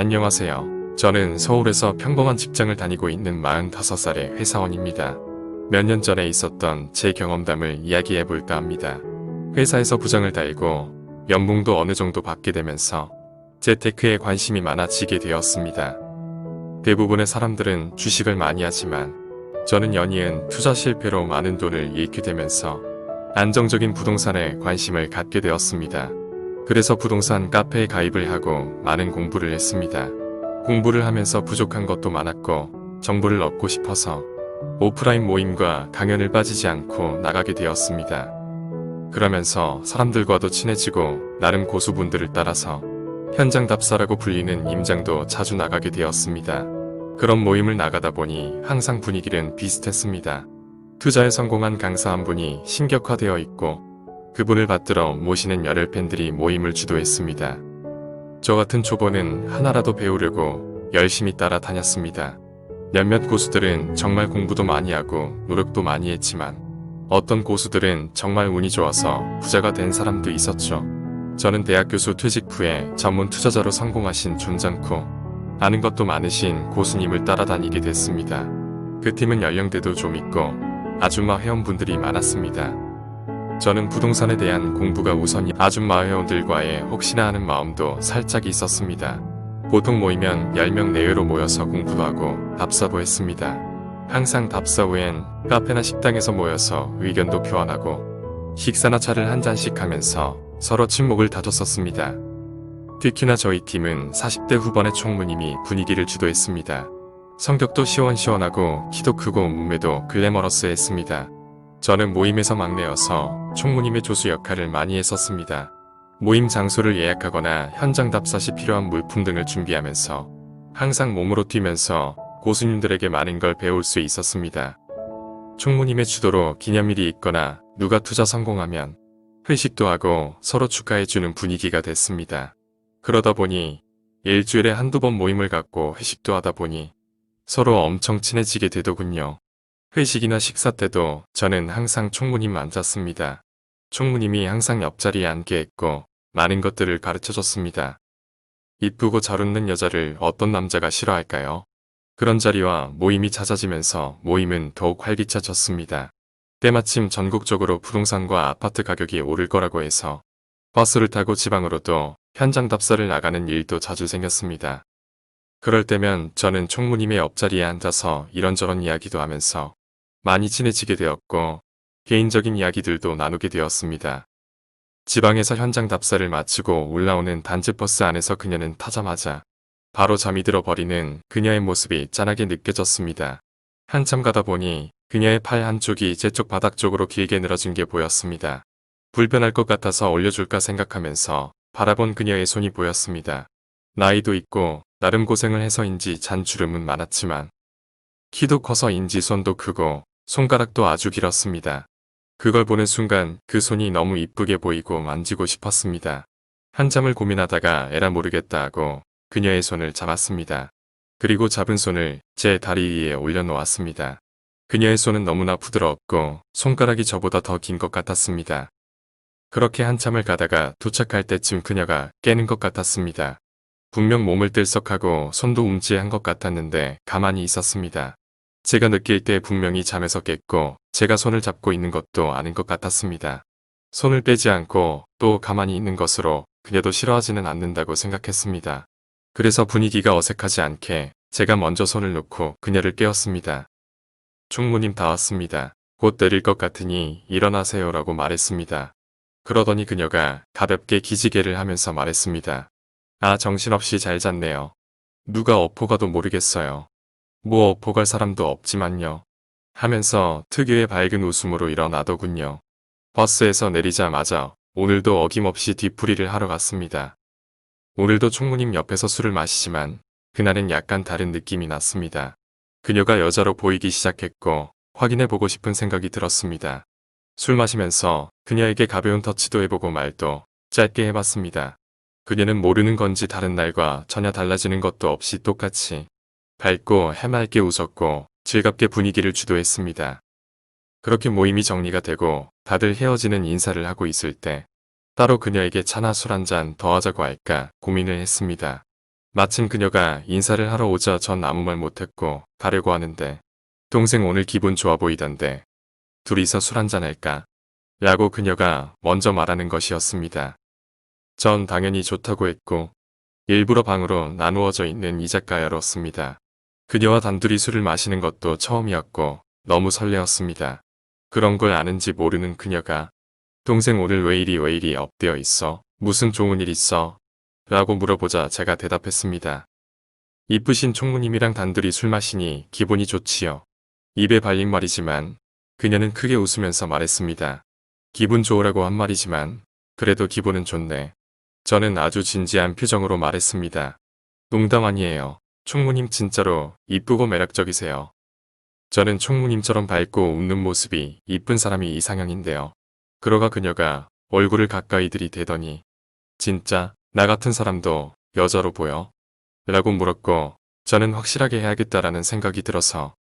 안녕하세요. 저는 서울에서 평범한 직장을 다니고 있는 45살의 회사원입니다. 몇 년 전에 있었던 제 경험담을 이야기해 볼까 합니다. 회사에서 부장을 달고 연봉도 어느 정도 받게 되면서 재테크에 관심이 많아지게 되었습니다. 대부분의 사람들은 주식을 많이 하지만 저는 연이은 투자 실패로 많은 돈을 잃게 되면서 안정적인 부동산에 관심을 갖게 되었습니다. 그래서 부동산 카페에 가입을 하고 많은 공부를 했습니다. 공부를 하면서 부족한 것도 많았고 정보를 얻고 싶어서 오프라인 모임과 강연을 빠지지 않고 나가게 되었습니다. 그러면서 사람들과도 친해지고 나름 고수분들을 따라서 현장 답사라고 불리는 임장도 자주 나가게 되었습니다. 그런 모임을 나가다 보니 항상 분위기는 비슷했습니다. 투자에 성공한 강사 한 분이 신격화되어 있고 그분을 받들어 모시는 열혈 팬들이 모임을 주도했습니다. 저 같은 초보는 하나라도 배우려고 열심히 따라다녔습니다. 몇몇 고수들은 정말 공부도 많이 하고 노력도 많이 했지만 어떤 고수들은 정말 운이 좋아서 부자가 된 사람도 있었죠. 저는 대학 교수 퇴직 후에 전문 투자자로 성공하신 존잘코 아는 것도 많으신 고수님을 따라다니게 됐습니다. 그 팀은 연령대도 좀 있고 아줌마 회원분들이 많았습니다. 저는 부동산에 대한 공부가 우선이 아줌마 회원들과의 혹시나 하는 마음도 살짝 있었습니다. 보통 모이면 10명 내외로 모여서 공부도 하고 답사도 했습니다. 항상 답사 후엔 카페나 식당에서 모여서 의견도 교환하고 식사나 차를 한 잔씩 하면서 서로 친목을 다졌었습니다. 특히나 저희 팀은 40대 후반의 총무님이 분위기를 주도했습니다. 성격도 시원시원하고 키도 크고 몸매도 글래머러스했습니다. 저는 모임에서 막내여서 총무님의 조수 역할을 많이 했었습니다. 모임 장소를 예약하거나 현장 답사 시 필요한 물품 등을 준비하면서 항상 몸으로 뛰면서 고수님들에게 많은 걸 배울 수 있었습니다. 총무님의 주도로 기념일이 있거나 누가 투자 성공하면 회식도 하고 서로 축하해주는 분위기가 됐습니다. 그러다 보니 일주일에 한두 번 모임을 갖고 회식도 하다 보니 서로 엄청 친해지게 되더군요. 회식이나 식사 때도 저는 항상 총무님 앉았습니다. 총무님이 항상 옆자리에 앉게 했고 많은 것들을 가르쳐줬습니다. 이쁘고 잘 웃는 여자를 어떤 남자가 싫어할까요? 그런 자리와 모임이 잦아지면서 모임은 더욱 활기차졌습니다. 때마침 전국적으로 부동산과 아파트 가격이 오를 거라고 해서 버스를 타고 지방으로도 현장 답사를 나가는 일도 자주 생겼습니다. 그럴 때면 저는 총무님의 옆자리에 앉아서 이런저런 이야기도 하면서 많이 친해지게 되었고 개인적인 이야기들도 나누게 되었습니다. 지방에서 현장 답사를 마치고 올라오는 단체버스 안에서 그녀는 타자마자 바로 잠이 들어버리는 그녀의 모습이 짠하게 느껴졌습니다. 한참 가다 보니 그녀의 팔 한쪽이 제 쪽 바닥 쪽으로 길게 늘어진 게 보였습니다. 불편할 것 같아서 올려줄까 생각하면서 바라본 그녀의 손이 보였습니다. 나이도 있고 나름 고생을 해서인지 잔주름은 많았지만 키도 커서인지 손도 크고 손가락도 아주 길었습니다. 그걸 보는 순간 그 손이 너무 이쁘게 보이고 만지고 싶었습니다. 한참을 고민하다가 에라 모르겠다 하고 그녀의 손을 잡았습니다. 그리고 잡은 손을 제 다리 위에 올려놓았습니다. 그녀의 손은 너무나 부드러웠고 손가락이 저보다 더 긴 것 같았습니다. 그렇게 한참을 가다가 도착할 때쯤 그녀가 깨는 것 같았습니다. 분명 몸을 들썩하고 손도 움찔한 것 같았는데 가만히 있었습니다. 제가 느낄 때 분명히 잠에서 깼고 제가 손을 잡고 있는 것도 아는 것 같았습니다. 손을 빼지 않고 또 가만히 있는 것으로 그녀도 싫어하지는 않는다고 생각했습니다. 그래서 분위기가 어색하지 않게 제가 먼저 손을 놓고 그녀를 깨웠습니다. 총무님 다 왔습니다. 곧 내릴 것 같으니 일어나세요라고 말했습니다. 그러더니 그녀가 가볍게 기지개를 하면서 말했습니다. 아, 정신없이 잘 잤네요. 누가 엎어가도 모르겠어요. 뭐 엎어갈 사람도 없지만요. 하면서 특유의 밝은 웃음으로 일어나더군요. 버스에서 내리자마자 오늘도 어김없이 뒤풀이를 하러 갔습니다. 오늘도 총무님 옆에서 술을 마시지만 그날은 약간 다른 느낌이 났습니다. 그녀가 여자로 보이기 시작했고 확인해보고 싶은 생각이 들었습니다. 술 마시면서 그녀에게 가벼운 터치도 해보고 말도 짧게 해봤습니다. 그녀는 모르는 건지 다른 날과 전혀 달라지는 것도 없이 똑같이 밝고 해맑게 웃었고 즐겁게 분위기를 주도했습니다. 그렇게 모임이 정리가 되고 다들 헤어지는 인사를 하고 있을 때 따로 그녀에게 차나 술 한 잔 더 하자고 할까 고민을 했습니다. 마침 그녀가 인사를 하러 오자 전 아무 말 못했고 가려고 하는데 동생 오늘 기분 좋아 보이던데 둘이서 술 한잔 할까? 라고 그녀가 먼저 말하는 것이었습니다. 전 당연히 좋다고 했고 일부러 방으로 나누어져 있는 이자카야로 열었습니다. 그녀와 단둘이 술을 마시는 것도 처음이었고 너무 설레었습니다. 그런 걸 아는지 모르는 그녀가 동생 오늘 왜 이리 업되어 있어? 무슨 좋은 일 있어? 라고 물어보자 제가 대답했습니다. 이쁘신 총무님이랑 단둘이 술 마시니 기분이 좋지요. 입에 발린 말이지만 그녀는 크게 웃으면서 말했습니다. 기분 좋으라고 한 말이지만 그래도 기분은 좋네. 저는 아주 진지한 표정으로 말했습니다. 농담 아니에요. 총무님 진짜로 이쁘고 매력적이세요. 저는 총무님처럼 밝고 웃는 모습이 이쁜 사람이 이상형인데요. 그러가 그녀가 얼굴을 가까이 들이대더니 진짜 나 같은 사람도 여자로 보여? 라고 물었고 저는 확실하게 해야겠다라는 생각이 들어서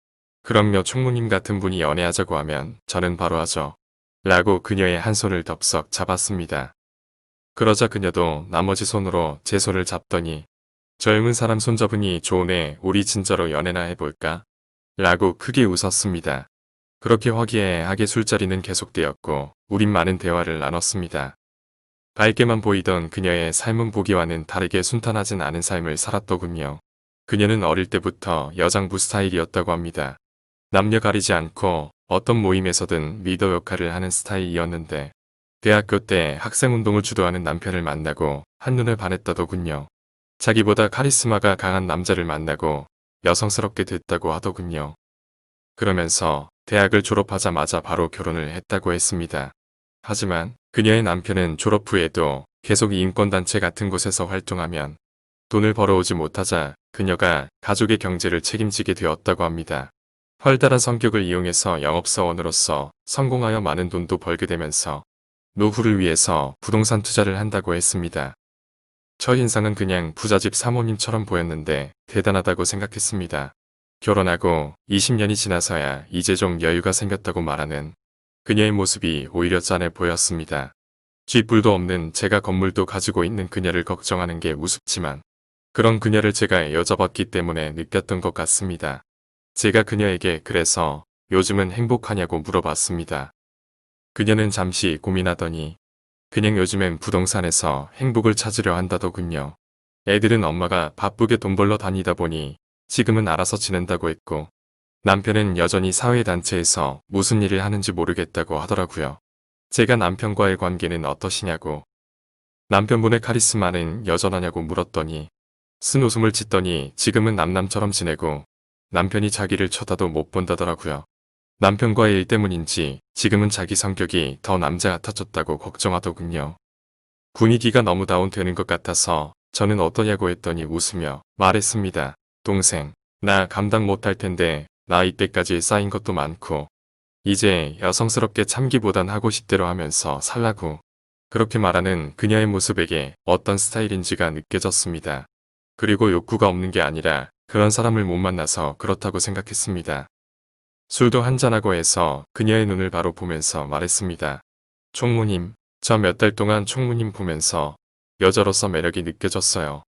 그럼요 총무님 같은 분이 연애하자고 하면 저는 바로 하죠. 라고 그녀의 한 손을 덥석 잡았습니다. 그러자 그녀도 나머지 손으로 제 손을 잡더니 젊은 사람 손잡으니 좋으네 우리 진짜로 연애나 해볼까? 라고 크게 웃었습니다. 그렇게 화기애애하게 술자리는 계속되었고 우린 많은 대화를 나눴습니다. 밝게만 보이던 그녀의 삶은 보기와는 다르게 순탄하진 않은 삶을 살았더군요. 그녀는 어릴 때부터 여장부 스타일이었다고 합니다. 남녀 가리지 않고 어떤 모임에서든 리더 역할을 하는 스타일이었는데 대학교 때 학생운동을 주도하는 남편을 만나고 한눈에 반했다더군요. 자기보다 카리스마가 강한 남자를 만나고 여성스럽게 됐다고 하더군요. 그러면서 대학을 졸업하자마자 바로 결혼을 했다고 했습니다. 하지만 그녀의 남편은 졸업 후에도 계속 인권단체 같은 곳에서 활동하면 돈을 벌어오지 못하자 그녀가 가족의 경제를 책임지게 되었다고 합니다. 활달한 성격을 이용해서 영업사원으로서 성공하여 많은 돈도 벌게 되면서 노후를 위해서 부동산 투자를 한다고 했습니다. 첫인상은 그냥 부잣집 사모님처럼 보였는데 대단하다고 생각했습니다. 결혼하고 20년이 지나서야 이제 좀 여유가 생겼다고 말하는 그녀의 모습이 오히려 짠해 보였습니다. 쥐뿔도 없는 제가 건물도 가지고 있는 그녀를 걱정하는 게 우습지만 그런 그녀를 제가 여자봤기 때문에 느꼈던 것 같습니다. 제가 그녀에게 그래서 요즘은 행복하냐고 물어봤습니다. 그녀는 잠시 고민하더니 그냥 요즘엔 부동산에서 행복을 찾으려 한다더군요. 애들은 엄마가 바쁘게 돈 벌러 다니다 보니 지금은 알아서 지낸다고 했고 남편은 여전히 사회단체에서 무슨 일을 하는지 모르겠다고 하더라고요. 제가 남편과의 관계는 어떠시냐고 남편분의 카리스마는 여전하냐고 물었더니 쓴 웃음을 짓더니 지금은 남남처럼 지내고 남편이 자기를 쳐다도 못 본다더라고요. 남편과의 일 때문인지 지금은 자기 성격이 더 남자 같아졌다고 걱정하더군요. 분위기가 너무 다운되는 것 같아서 저는 어떠냐고 했더니 웃으며 말했습니다. 동생, 나 감당 못할 텐데 나이 때까지 쌓인 것도 많고 이제 여성스럽게 참기보단 하고 싶대로 하면서 살라고. 그렇게 말하는 그녀의 모습에게 어떤 스타일인지가 느껴졌습니다. 그리고 욕구가 없는 게 아니라 그런 사람을 못 만나서 그렇다고 생각했습니다. 술도 한잔하고 해서 그녀의 눈을 바로 보면서 말했습니다. 총무님, 저 몇 달 동안 총무님 보면서 여자로서 매력이 느껴졌어요.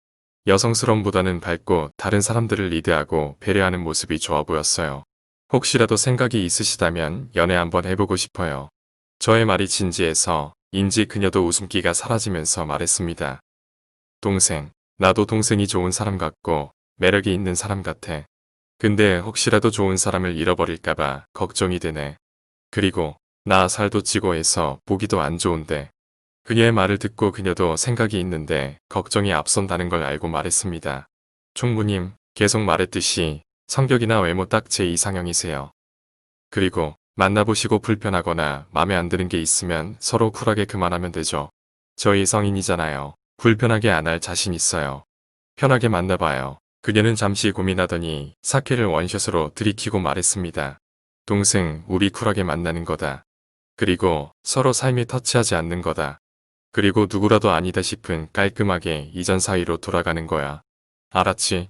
여성스러움보다는 밝고 다른 사람들을 리드하고 배려하는 모습이 좋아 보였어요. 혹시라도 생각이 있으시다면 연애 한번 해보고 싶어요. 저의 말이 진지해서 인지 그녀도 웃음기가 사라지면서 말했습니다. 동생, 나도 동생이 좋은 사람 같고 매력이 있는 사람 같아. 근데 혹시라도 좋은 사람을 잃어버릴까봐 걱정이 되네. 그리고 나 살도 찌고 해서 보기도 안 좋은데. 그녀의 말을 듣고 그녀도 생각이 있는데 걱정이 앞선다는 걸 알고 말했습니다. 총무님, 계속 말했듯이 성격이나 외모 딱 제 이상형이세요. 그리고 만나보시고 불편하거나 마음에 안 드는 게 있으면 서로 쿨하게 그만하면 되죠. 저희 성인이잖아요. 불편하게 안 할 자신 있어요. 편하게 만나봐요. 그녀는 잠시 고민하더니 사케를 원샷으로 들이키고 말했습니다. 동생, 우리 쿨하게 만나는 거다. 그리고 서로 삶에 터치하지 않는 거다. 그리고 누구라도 아니다 싶은 깔끔하게 이전 사이로 돌아가는 거야. 알았지?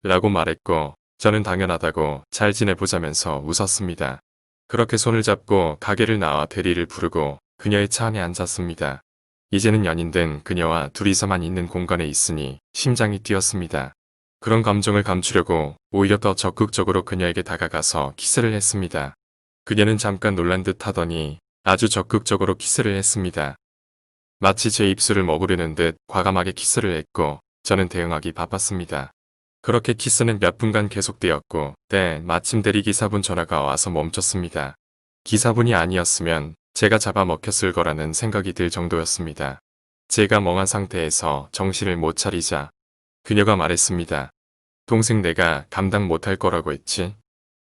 라고 말했고 저는 당연하다고 잘 지내보자면서 웃었습니다. 그렇게 손을 잡고 가게를 나와 대리를 부르고 그녀의 차 안에 앉았습니다. 이제는 연인된 그녀와 둘이서만 있는 공간에 있으니 심장이 뛰었습니다. 그런 감정을 감추려고 오히려 더 적극적으로 그녀에게 다가가서 키스를 했습니다. 그녀는 잠깐 놀란 듯 하더니 아주 적극적으로 키스를 했습니다. 마치 제 입술을 먹으려는 듯 과감하게 키스를 했고 저는 대응하기 바빴습니다. 그렇게 키스는 몇 분간 계속되었고 마침 대리기사분 전화가 와서 멈췄습니다. 기사분이 아니었으면 제가 잡아먹혔을 거라는 생각이 들 정도였습니다. 제가 멍한 상태에서 정신을 못 차리자 그녀가 말했습니다. 동생 내가 감당 못할 거라고 했지?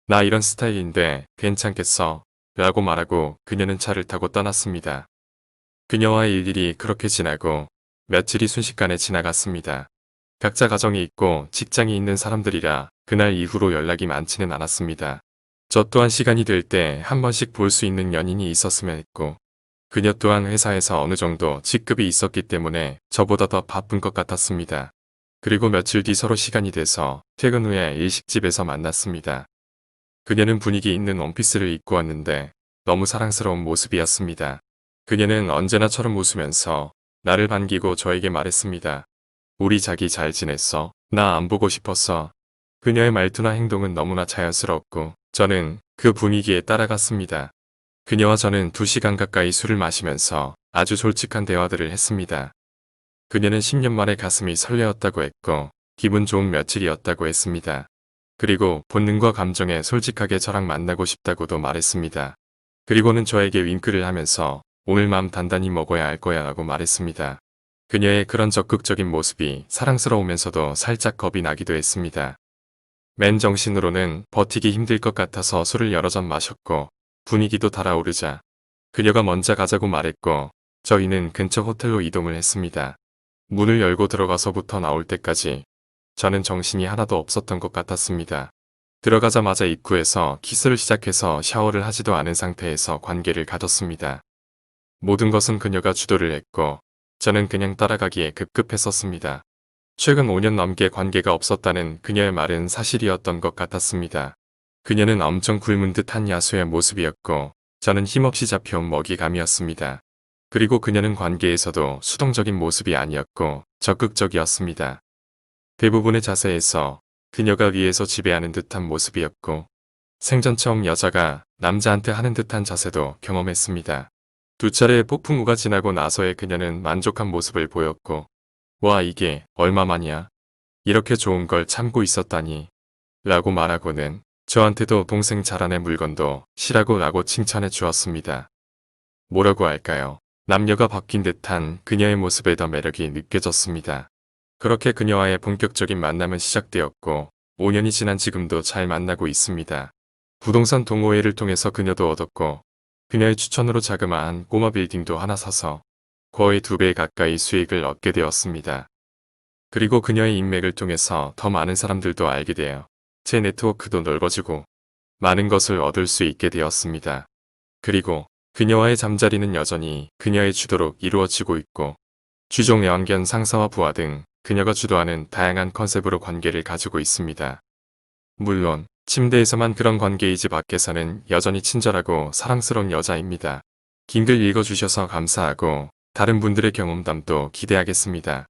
나 이런 스타일인데 괜찮겠어? 라고 말하고 그녀는 차를 타고 떠났습니다. 그녀와의 일일이 그렇게 지나고 며칠이 순식간에 지나갔습니다. 각자 가정이 있고 직장이 있는 사람들이라 그날 이후로 연락이 많지는 않았습니다. 저 또한 시간이 될 때 한 번씩 볼 수 있는 연인이 있었으면 했고 그녀 또한 회사에서 어느 정도 직급이 있었기 때문에 저보다 더 바쁜 것 같았습니다. 그리고 며칠 뒤 서로 시간이 돼서 퇴근 후에 일식집에서 만났습니다. 그녀는 분위기 있는 원피스를 입고 왔는데 너무 사랑스러운 모습이었습니다. 그녀는 언제나처럼 웃으면서 나를 반기고 저에게 말했습니다. 우리 자기 잘 지냈어? 나 안 보고 싶었어. 그녀의 말투나 행동은 너무나 자연스럽고 저는 그 분위기에 따라갔습니다. 그녀와 저는 2시간 가까이 술을 마시면서 아주 솔직한 대화들을 했습니다. 그녀는 10년 만에 가슴이 설레었다고 했고 기분 좋은 며칠이었다고 했습니다. 그리고 본능과 감정에 솔직하게 저랑 만나고 싶다고도 말했습니다. 그리고는 저에게 윙크를 하면서 오늘 맘 단단히 먹어야 할 거야 라고 말했습니다. 그녀의 그런 적극적인 모습이 사랑스러우면서도 살짝 겁이 나기도 했습니다. 맨정신으로는 버티기 힘들 것 같아서 술을 여러 잔 마셨고 분위기도 달아오르자 그녀가 먼저 가자고 말했고 저희는 근처 호텔로 이동을 했습니다. 문을 열고 들어가서부터 나올 때까지 저는 정신이 하나도 없었던 것 같았습니다. 들어가자마자 입구에서 키스를 시작해서 샤워를 하지도 않은 상태에서 관계를 가졌습니다. 모든 것은 그녀가 주도를 했고 저는 그냥 따라가기에 급급했었습니다. 최근 5년 넘게 관계가 없었다는 그녀의 말은 사실이었던 것 같았습니다. 그녀는 엄청 굶은 듯한 야수의 모습이었고 저는 힘없이 잡혀온 먹이감이었습니다. 그리고 그녀는 관계에서도 수동적인 모습이 아니었고 적극적이었습니다. 대부분의 자세에서 그녀가 위에서 지배하는 듯한 모습이었고 생전 처음 여자가 남자한테 하는 듯한 자세도 경험했습니다. 2차례의 폭풍우가 지나고 나서의 그녀는 만족한 모습을 보였고 와 이게 얼마만이야? 이렇게 좋은 걸 참고 있었다니 라고 말하고는 저한테도 동생 자라의 물건도 시라고 라고 칭찬해 주었습니다. 뭐라고 할까요? 남녀가 바뀐 듯한 그녀의 모습에 더 매력이 느껴졌습니다. 그렇게 그녀와의 본격적인 만남은 시작되었고 5년이 지난 지금도 잘 만나고 있습니다. 부동산 동호회를 통해서 그녀도 얻었고 그녀의 추천으로 자그마한 꼬마 빌딩도 하나 사서 거의 2배 가까이 수익을 얻게 되었습니다. 그리고 그녀의 인맥을 통해서 더 많은 사람들도 알게 되어 제 네트워크도 넓어지고 많은 것을 얻을 수 있게 되었습니다. 그리고 그녀와의 잠자리는 여전히 그녀의 주도로 이루어지고 있고 주종 애완견 상사와 부하 등 그녀가 주도하는 다양한 컨셉으로 관계를 가지고 있습니다. 물론 침대에서만 그런 관계이지 밖에서는 여전히 친절하고 사랑스러운 여자입니다. 긴 글 읽어주셔서 감사하고 다른 분들의 경험담도 기대하겠습니다.